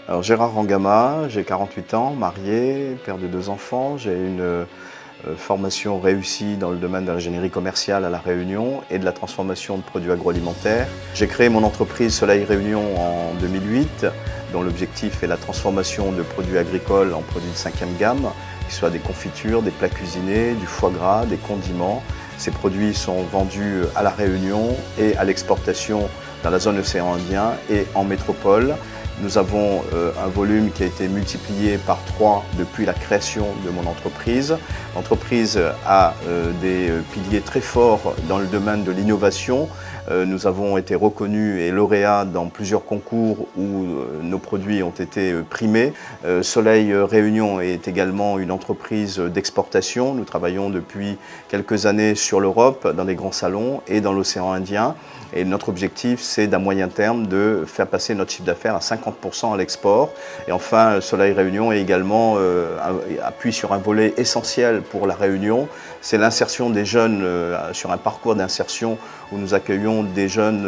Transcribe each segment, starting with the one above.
Alors Gérard Rangama, j'ai 48 ans, marié, père de 2 enfants. J'ai une formation réussie dans le domaine de l'ingénierie commerciale à La Réunion et de la transformation de produits agroalimentaires. J'ai créé mon entreprise Soleil Réunion en 2008, dont l'objectif est la transformation de produits agricoles en produits de 5e gamme, qui soient des confitures, des plats cuisinés, du foie gras, des condiments. Ces produits sont vendus à La Réunion et à l'exportation dans la zone océan Indien et en métropole. Nous avons un volume qui a été multiplié par 3 depuis la création de mon entreprise. L'entreprise a des piliers très forts dans le domaine de l'innovation. Nous avons été reconnus et lauréats dans plusieurs concours où nos produits ont été primés. Soleil Réunion est également une entreprise d'exportation. Nous travaillons depuis quelques années sur l'Europe, dans les grands salons et dans l'océan Indien. Et notre objectif, c'est d'à moyen terme de faire passer notre chiffre d'affaires à 50% à l'export. Et enfin, Soleil Réunion est également appuie sur un volet essentiel pour la Réunion. C'est l'insertion des jeunes sur un parcours d'insertion où nous accueillons des jeunes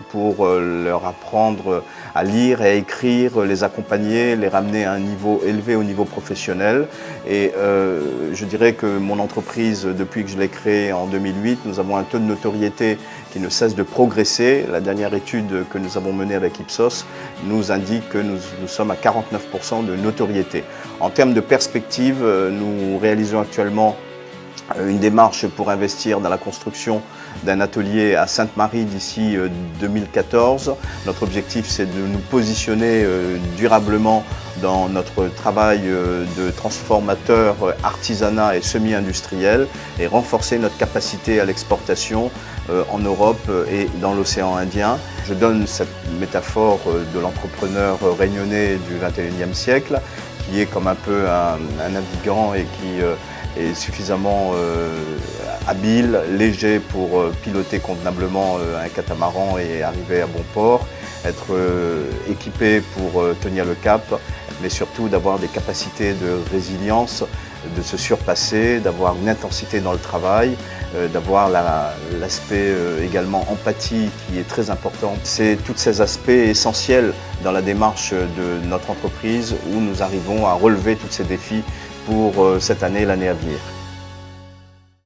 pour leur apprendre à lire et à écrire, les accompagner, les ramener à un niveau élevé au niveau professionnel. Et je dirais que mon entreprise, depuis que je l'ai créée en 2008, nous avons un taux de notoriété qui ne cesse de progresser. La dernière étude que nous avons menée avec Ipsos nous indique que nous sommes à 49% de notoriété. En termes de perspective, nous réalisons actuellement une démarche pour investir dans la construction d'un atelier à Sainte-Marie d'ici 2014. Notre objectif, c'est de nous positionner durablement dans notre travail de transformateur artisanat et semi-industriel et renforcer notre capacité à l'exportation en Europe et dans l'océan Indien. Je donne cette métaphore de l'entrepreneur réunionnais du XXIe siècle qui est comme un peu un navigant et qui est suffisamment habile, léger pour piloter convenablement un catamaran et arriver à bon port, être équipé pour tenir le cap, mais surtout d'avoir des capacités de résilience, de se surpasser, d'avoir une intensité dans le travail, d'avoir l'aspect également empathie qui est très important. C'est tous ces aspects essentiels dans la démarche de notre entreprise où nous arrivons à relever tous ces défis pour cette année et l'année à venir.